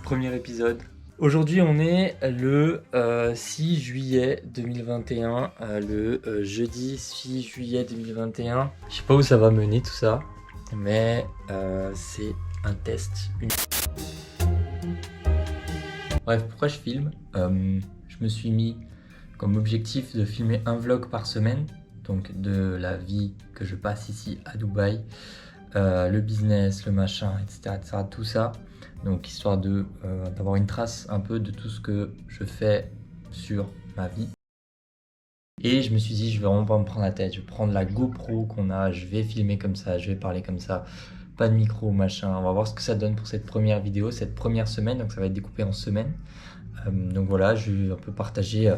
premier épisode. Aujourd'hui on est le 6 juillet 2021, le jeudi 6 juillet 2021. Je sais pas où ça va mener tout ça, mais c'est un test. Bref, pourquoi je filme? Je me suis mis comme objectif de filmer un vlog par semaine, donc de la vie que je passe ici à Dubaï, le business, le machin, etc., tout ça. Donc histoire d'avoir une trace un peu de tout ce que je fais sur ma vie. Et je me suis dit, je vais vraiment pas me prendre la tête, je vais prendre la GoPro qu'on a, je vais filmer comme ça, je vais parler comme ça, pas de micro, machin. On va voir ce que ça donne pour cette première vidéo, cette première semaine, donc ça va être découpé en semaines. Donc voilà, je vais un peu partager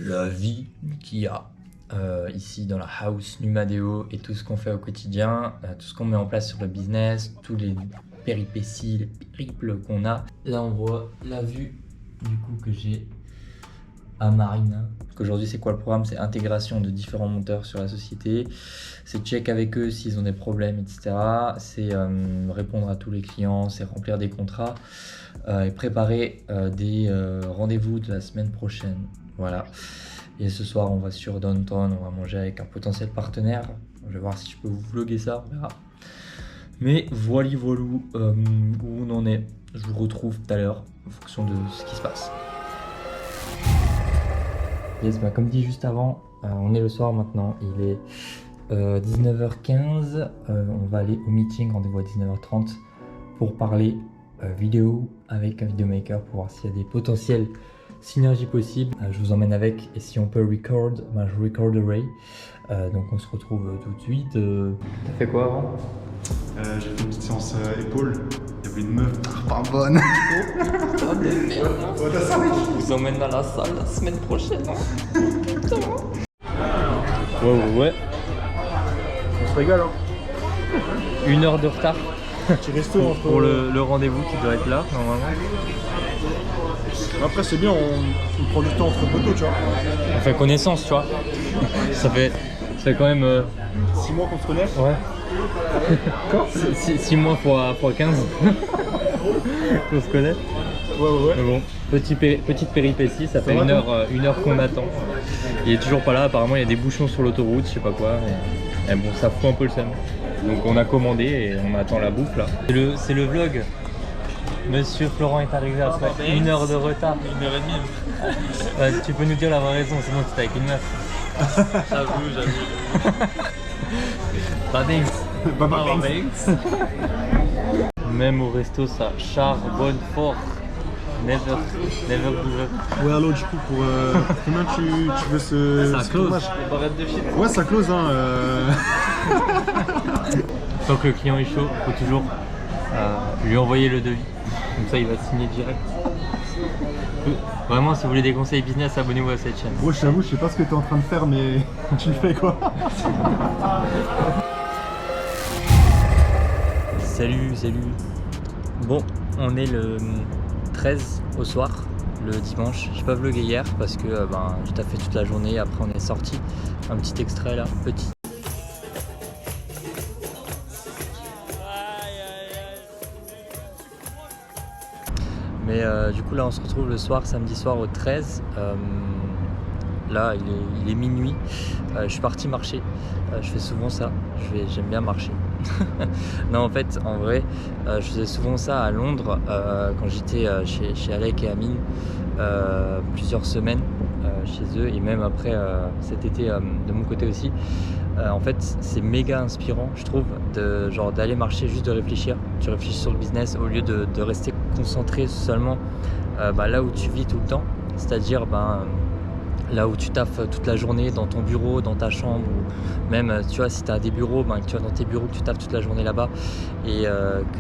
la vie qu'il y a ici dans la house Numadeo et tout ce qu'on fait au quotidien, tout ce qu'on met en place sur le business, tous les péripéties, les périples qu'on a. Là on voit la vue du coup que j'ai à Marina. Aujourd'hui c'est quoi le programme? C'est intégration de différents monteurs sur la société, c'est check avec eux s'ils ont des problèmes, etc. C'est répondre à tous les clients, c'est remplir des contrats et préparer des rendez-vous de la semaine prochaine. Voilà. Et ce soir on va sur Downtown, on va manger avec un potentiel partenaire. Je vais voir si je peux vous vlogger ça, on verra. Mais voilà où on en est. Je vous retrouve tout à l'heure en fonction de ce qui se passe. Yes, bah comme dit juste avant, on est le soir maintenant, il est 19h15, on va aller au meeting, rendez-vous à 19h30 pour parler vidéo avec un vidéomaker pour voir s'il y a des potentiels synergies possibles. Je vous emmène avec et si on peut record, bah, je recorderai. Donc on se retrouve tout de suite. T'as fait quoi avant? J'ai fait une petite séance épaule. Il y avait une meuf pas bonne. Oh de merde. Je vous emmène dans la salle la semaine prochaine. Hein. Putain. Ouais. On se régale hein. 1 heure de retard. Petit resto pour le rendez-vous qui doit être là normalement. Après c'est bien, on prend du temps entre poteaux tu vois. On fait connaissance tu vois. ça fait quand même 6 mois qu'on se connaît. Ouais. 6 mois fois 15 qu'on se connaît. Ouais. Mais bon, petite péripétie, ça fait 1 heure qu'on attend. Il est toujours pas là, apparemment il y a des bouchons sur l'autoroute, je sais pas quoi. Et bon, ça fout un peu le seum. Donc on a commandé et on attend la bouffe là. C'est le vlog. Monsieur Florent est arrivé après 1 heure de retard. 1h30. Ouais, tu peux nous dire la vraie raison, sinon tu avec une meuf. J'avoue. Baba Banks. Même au resto ça charbonne fort. Never give up. Ouais alors du coup pour combien tu veux ce close. Barrette de shit. Ouais ça close hein. Tant que le client est chaud, il faut toujours lui envoyer le devis. Comme ça il va signer direct. Vraiment si vous voulez des conseils business, abonnez-vous à cette chaîne. Moi je t'avoue, je sais pas ce que tu es en train de faire mais tu le fais quoi. Salut. Bon, on est le 13 au soir, le dimanche. J'ai pas vlogué hier parce que j'ai taffé toute la journée. Après on est sorti. Un petit extrait là, petit. Mais du coup là on se retrouve le soir, samedi soir au 13. Là il est minuit. Je suis parti marcher. Je fais souvent ça. J'aime bien marcher. Non en fait en vrai je faisais souvent ça à Londres quand j'étais chez Alec et Amine plusieurs semaines chez eux et même après cet été de mon côté aussi. En fait c'est méga inspirant je trouve d'aller marcher, juste de réfléchir. Tu réfléchis sur le business au lieu de rester concentré seulement là où tu vis tout le temps, c'est-à-dire là où tu taffes toute la journée dans ton bureau, dans ta chambre, ou même tu vois si tu as des bureaux, que tu vas dans tes bureaux, que tu taffes toute la journée là-bas et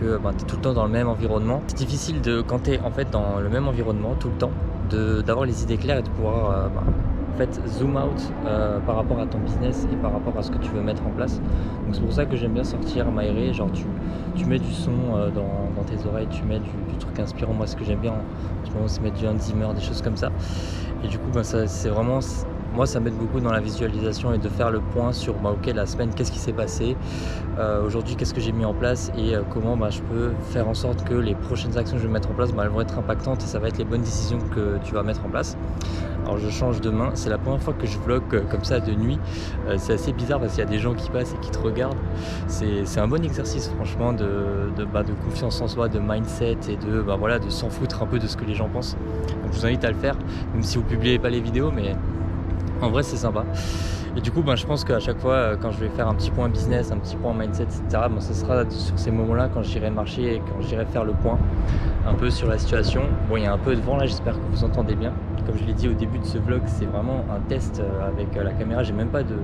que tu es tout le temps dans le même environnement. C'est difficile quand tu es en fait dans le même environnement tout le temps d'avoir les idées claires et de pouvoir en fait zoom out par rapport à ton business et par rapport à ce que tu veux mettre en place. Donc c'est pour ça que j'aime bien sortir, m'aérer, genre tu mets du son dans tes oreilles, tu mets du truc inspirant. Moi ce que j'aime bien en ce moment c'est mettre du Hans Zimmer, des choses comme ça. Et du coup c'est vraiment moi ça m'aide beaucoup dans la visualisation et de faire le point sur ok, la semaine, qu'est-ce qui s'est passé, aujourd'hui qu'est-ce que j'ai mis en place et comment je peux faire en sorte que les prochaines actions que je vais mettre en place elles vont être impactantes et ça va être les bonnes décisions que tu vas mettre en place. Alors je change de main, c'est la première fois que je vlog comme ça de nuit, c'est assez bizarre parce qu'il y a des gens qui passent et qui te regardent. C'est un bon exercice franchement de confiance en soi, de mindset et de s'en foutre un peu de ce que les gens pensent. Donc je vous invite à le faire, même si vous ne publiez pas les vidéos, mais en vrai c'est sympa. Et du coup je pense qu'à chaque fois quand je vais faire un petit point business, un petit point mindset, etc., ce sera sur ces moments-là quand j'irai marcher et quand j'irai faire le point un peu sur la situation. Bon, il y a un peu de vent là, j'espère que vous entendez bien. Comme je l'ai dit au début de ce vlog, c'est vraiment un test avec la caméra. J'ai même pas de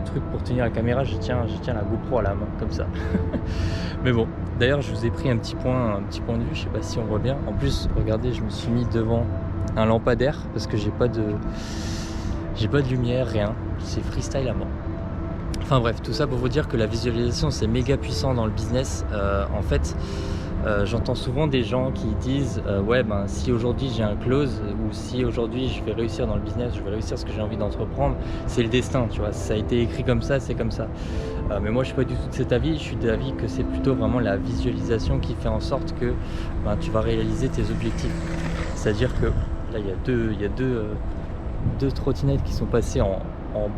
truc pour tenir la caméra, je tiens la GoPro à la main comme ça. Mais bon, d'ailleurs je vous ai pris un petit point de vue, je sais pas si on voit bien. En plus regardez, je me suis mis devant un lampadaire parce que j'ai pas de lumière, rien, c'est freestyle à mort. Enfin bref, tout ça pour vous dire que la visualisation c'est méga puissant dans le business. En fait j'entends souvent des gens qui disent si aujourd'hui j'ai un close ou si aujourd'hui je vais réussir dans le business, je vais réussir ce que j'ai envie d'entreprendre, c'est le destin, tu vois, ça a été écrit comme ça, c'est comme ça. Mais moi je suis pas du tout de cet avis, je suis d'avis que c'est plutôt vraiment la visualisation qui fait en sorte que tu vas réaliser tes objectifs. C'est-à-dire que là il y a deux trottinettes qui sont passées en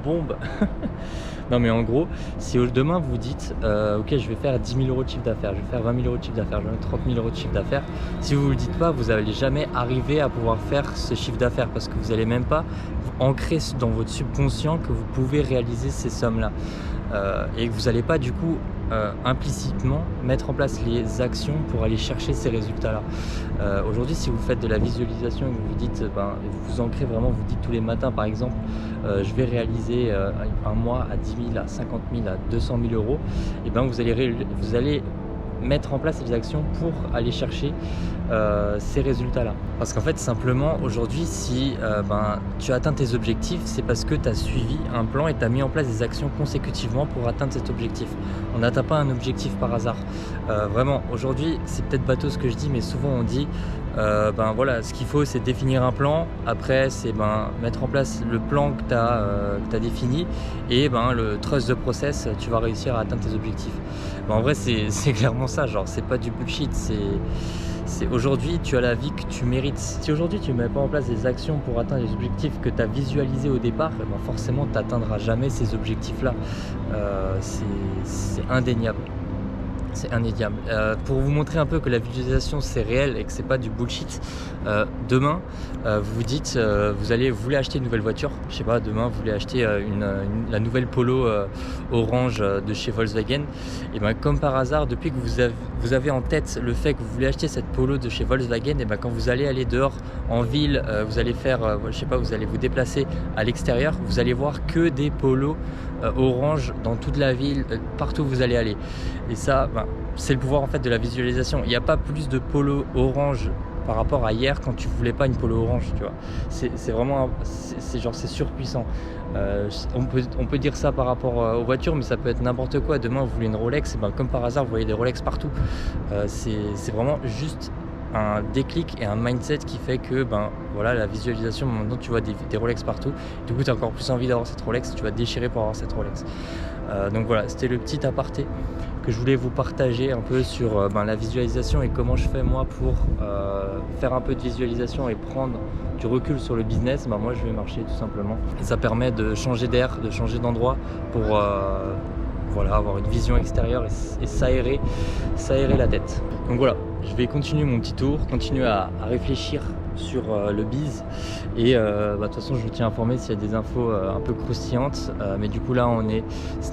bombe. Non mais en gros, si demain vous dites ok, je vais faire 10 000 euros de chiffre d'affaires, je vais faire 20 000 euros de chiffre d'affaires, je vais faire 30 000 euros de chiffre d'affaires, si vous ne le dites pas, vous n'allez jamais arriver à pouvoir faire ce chiffre d'affaires parce que vous n'allez même pas ancrer dans votre subconscient que vous pouvez réaliser ces sommes-là. Et que vous n'allez pas du coup implicitement mettre en place les actions pour aller chercher ces résultats-là. Aujourd'hui, si vous faites de la visualisation et que vous dites, vous ancrez vraiment, vous dites tous les matins par exemple, je vais réaliser un mois à 10 000, à 50 000, à 200 000 euros, et vous allez mettre en place les actions pour aller chercher ces résultats-là. Parce qu'en fait, simplement, aujourd'hui, si tu atteins tes objectifs, c'est parce que tu as suivi un plan et tu as mis en place des actions consécutivement pour atteindre cet objectif. On n'atteint pas un objectif par hasard. Vraiment, aujourd'hui, c'est peut-être bateau ce que je dis, mais souvent on dit ce qu'il faut, c'est définir un plan. Après, c'est mettre en place le plan que tu as défini et le trust de process, tu vas réussir à atteindre tes objectifs. En vrai, c'est clairement ça, genre, c'est pas du bullshit, c'est aujourd'hui tu as la vie que tu mérites. Si aujourd'hui tu ne mets pas en place des actions pour atteindre les objectifs que tu as visualisés au départ, forcément tu n'atteindras jamais ces objectifs-là. C'est indéniable. C'est indéniable. Pour vous montrer un peu que la visualisation c'est réel et que c'est pas du bullshit, demain vous vous dites vous voulez acheter une nouvelle voiture, je sais pas, demain vous voulez acheter la nouvelle Polo orange de chez Volkswagen, et comme par hasard, depuis que vous avez en tête le fait que vous voulez acheter cette Polo de chez Volkswagen, et quand vous allez aller dehors en ville, vous allez faire vous allez vous déplacer à l'extérieur, vous allez voir que des polos orange dans toute la ville, partout où vous allez aller. Et ça, c'est le pouvoir en fait de la visualisation. Il n'y a pas plus de polo orange par rapport à hier quand tu voulais pas une polo orange, tu vois. C'est vraiment, c'est surpuissant. On peut dire ça par rapport aux voitures, mais ça peut être n'importe quoi. Demain vous voulez une Rolex, et comme par hasard vous voyez des Rolex partout. C'est vraiment juste un déclic et un mindset qui fait que la visualisation, maintenant tu vois des Rolex partout, du coup tu as encore plus envie d'avoir cette Rolex, tu vas déchirer pour avoir cette Rolex. Donc voilà, c'était le petit aparté que je voulais vous partager un peu sur la visualisation et comment je fais moi pour faire un peu de visualisation et prendre du recul sur le business. Moi je vais marcher tout simplement et ça permet de changer d'air, de changer d'endroit pour avoir une vision extérieure et s'aérer la tête. Donc voilà, je vais continuer mon petit tour, continuer à réfléchir sur le biz et de toute façon je vous tiens informé s'il y a des infos un peu croustillantes, mais du coup là on est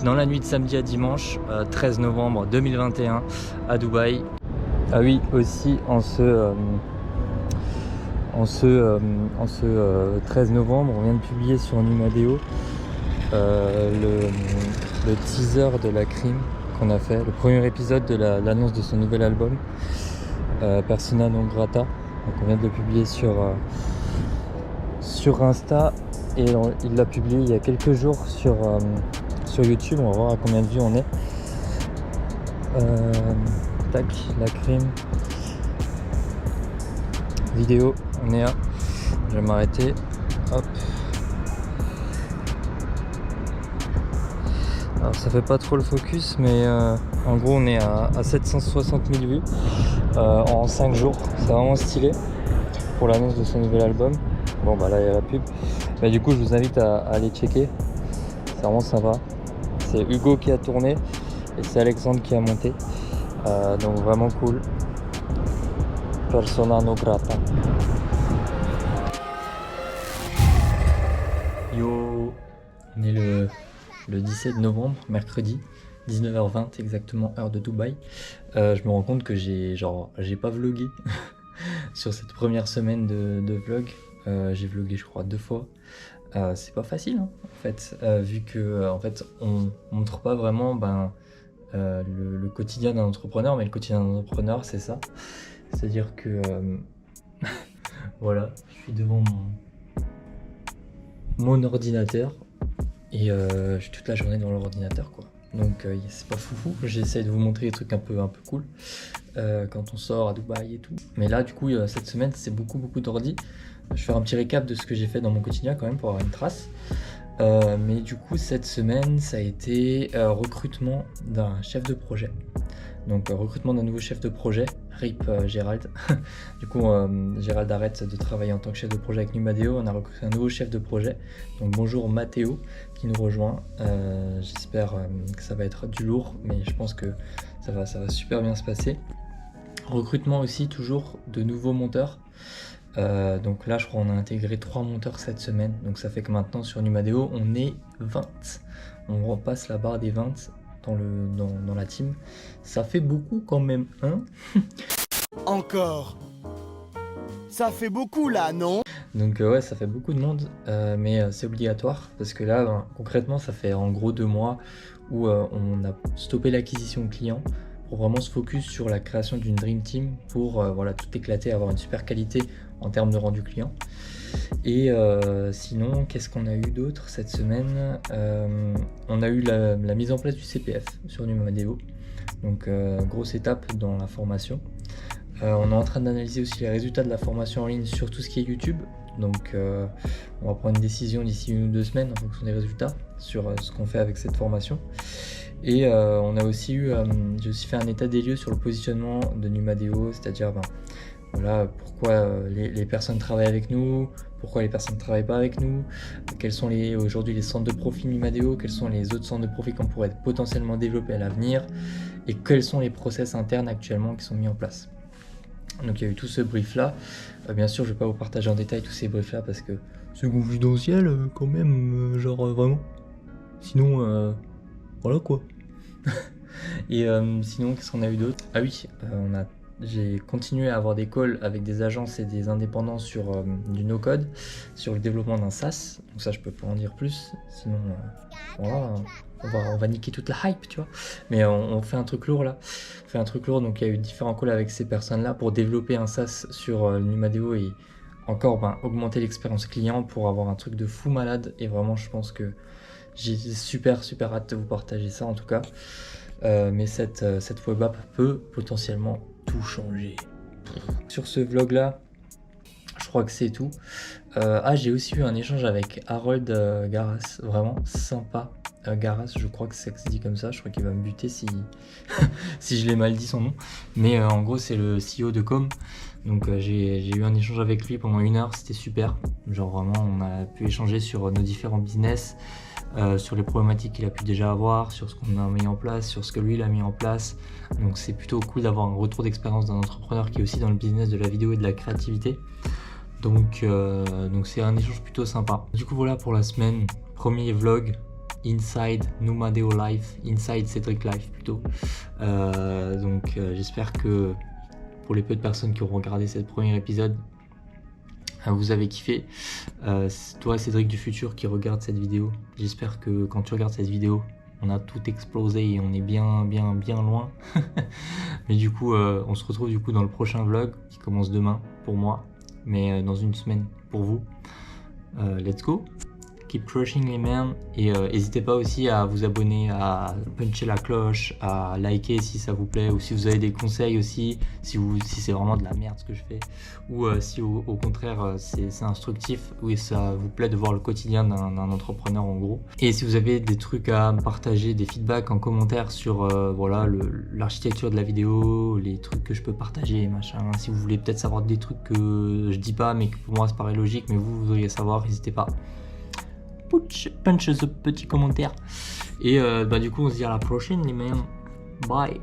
dans la nuit de samedi à dimanche 13 novembre 2021 à Dubaï. Ah oui, aussi en ce 13 novembre on vient de publier sur Numadeo le teaser de la Crime qu'on a fait, le premier épisode de l'annonce de son nouvel album Persona non grata. Donc on vient de le publier sur Insta et il l'a publié il y a quelques jours sur YouTube. On va voir à combien de vues on est. Tac, la Crime vidéo, on est à, je vais m'arrêter, hop, Alors ça fait pas trop le focus, mais en gros on est à 760 000 vues en 5 jours. C'est vraiment stylé pour l'annonce de son nouvel album. Bon bah là il y a la pub. Mais du coup je vous invite à aller checker. C'est vraiment sympa. C'est Hugo qui a tourné et c'est Alexandre qui a monté. Donc vraiment cool. Persona non grata. Yo, on est le 17 novembre, mercredi, 19h20 exactement, heure de Dubaï. Je me rends compte que j'ai pas vlogué sur cette première semaine de vlog. J'ai vlogué je crois 2 fois. C'est pas facile hein, en fait, vu que en fait on montre pas vraiment le quotidien d'un entrepreneur, mais le quotidien d'un entrepreneur c'est ça. C'est-à-dire que voilà, je suis devant mon ordinateur et je suis toute la journée dans l'ordinateur quoi. Donc c'est pas foufou, j'essaie de vous montrer des trucs un peu cool quand on sort à Dubaï et tout. Mais là du coup cette semaine c'est beaucoup d'ordi. Je vais faire un petit récap de ce que j'ai fait dans mon quotidien quand même pour avoir une trace. Mais du coup cette semaine ça a été recrutement d'un chef de projet. Donc recrutement d'un nouveau chef de projet, RIP Gérald. Du coup Gérald arrête de travailler en tant que chef de projet avec Numadeo. On a recruté un nouveau chef de projet. Donc bonjour Mathéo qui nous rejoint. J'espère que ça va être du lourd, mais je pense que ça va super bien se passer. Recrutement aussi toujours de nouveaux monteurs. Donc là je crois qu'on a intégré 3 monteurs cette semaine. Donc ça fait que maintenant sur Numadeo on est 20. On repasse la barre des 20 dans la team. Ça fait beaucoup quand même, hein. Encore. Ça fait beaucoup là, non? Donc ouais, ça fait beaucoup de monde, mais c'est obligatoire parce que là, concrètement, ça fait en gros 2 mois où on a stoppé l'acquisition de clients pour vraiment se focus sur la création d'une Dream Team pour voilà, tout éclater, avoir une super qualité en termes de rendu client. Et sinon, qu'est-ce qu'on a eu d'autre cette semaine? On a eu la mise en place du CPF sur Numadeo. Donc grosse étape dans la formation. On est en train d'analyser aussi les résultats de la formation en ligne sur tout ce qui est YouTube. Donc on va prendre une décision d'ici 1 ou 2 semaines en fonction des résultats sur ce qu'on fait avec cette formation. Et on a aussi eu, j'ai aussi fait un état des lieux sur le positionnement de Numadeo, c'est-à-dire voilà, pourquoi les personnes travaillent avec nous, pourquoi les personnes ne travaillent pas avec nous, quels sont aujourd'hui les centres de profit Numadeo, quels sont les autres centres de profit qu'on pourrait potentiellement développer à l'avenir, et quels sont les process internes actuellement qui sont mis en place. Donc il y a eu tout ce brief là. Bien sûr je ne vais pas vous partager en détail tous ces briefs là parce que c'est confidentiel quand même, vraiment. Sinon voilà quoi. Et sinon qu'est-ce qu'on a eu d'autre? Ah oui, j'ai continué à avoir des calls avec des agences et des indépendants sur du no-code, sur le développement d'un SaaS. Donc ça je peux pas en dire plus, sinon voilà, on va niquer toute la hype, tu vois. Mais on fait un truc lourd là. On fait un truc lourd, donc il y a eu différents calls avec ces personnes-là pour développer un SaaS sur Numadeo et encore augmenter l'expérience client pour avoir un truc de fou malade. Et vraiment je pense que j'ai super hâte de vous partager ça en tout cas. Mais cette web app peut potentiellement tout changer. Sur ce vlog là, je crois que c'est tout. J'ai aussi eu un échange avec Harold Garas, vraiment sympa. Garas, je crois que ça se dit comme ça, je crois qu'il va me buter si, si je l'ai mal dit son nom. Mais en gros c'est le CEO de Com. Donc j'ai eu un échange avec lui pendant 1 heure, c'était super. Genre vraiment on a pu échanger sur nos différents business, sur les problématiques qu'il a pu déjà avoir, sur ce qu'on a mis en place, sur ce que lui il a mis en place. Donc c'est plutôt cool d'avoir un retour d'expérience d'un entrepreneur qui est aussi dans le business de la vidéo et de la créativité. Donc c'est un échange plutôt sympa. Du coup voilà pour la semaine, premier vlog Inside Numadeo Life, Inside Cédric Life plutôt. J'espère que pour les peu de personnes qui auront regardé ce premier épisode, vous avez kiffé. Toi Cédric du futur qui regarde cette vidéo, j'espère que quand tu regardes cette vidéo, on a tout explosé et on est bien loin. Mais du coup, on se retrouve du coup dans le prochain vlog qui commence demain pour moi, mais dans 1 semaine pour vous. Let's go, keep keep crushing les man. Et n'hésitez pas aussi à vous abonner, à puncher la cloche, à liker si ça vous plaît, ou si vous avez des conseils aussi, si c'est vraiment de la merde ce que je fais, ou si au contraire c'est instructif, ou ça vous plaît de voir le quotidien d'un entrepreneur en gros. Et si vous avez des trucs à me partager, des feedbacks en commentaire sur voilà l'architecture de la vidéo, les trucs que je peux partager, machin. Si vous voulez peut-être savoir des trucs que je dis pas mais que pour moi ça paraît logique, mais vous devriez savoir, n'hésitez pas. Punch ce petit commentaire. Et du coup on se dit à la prochaine les mecs. Bye.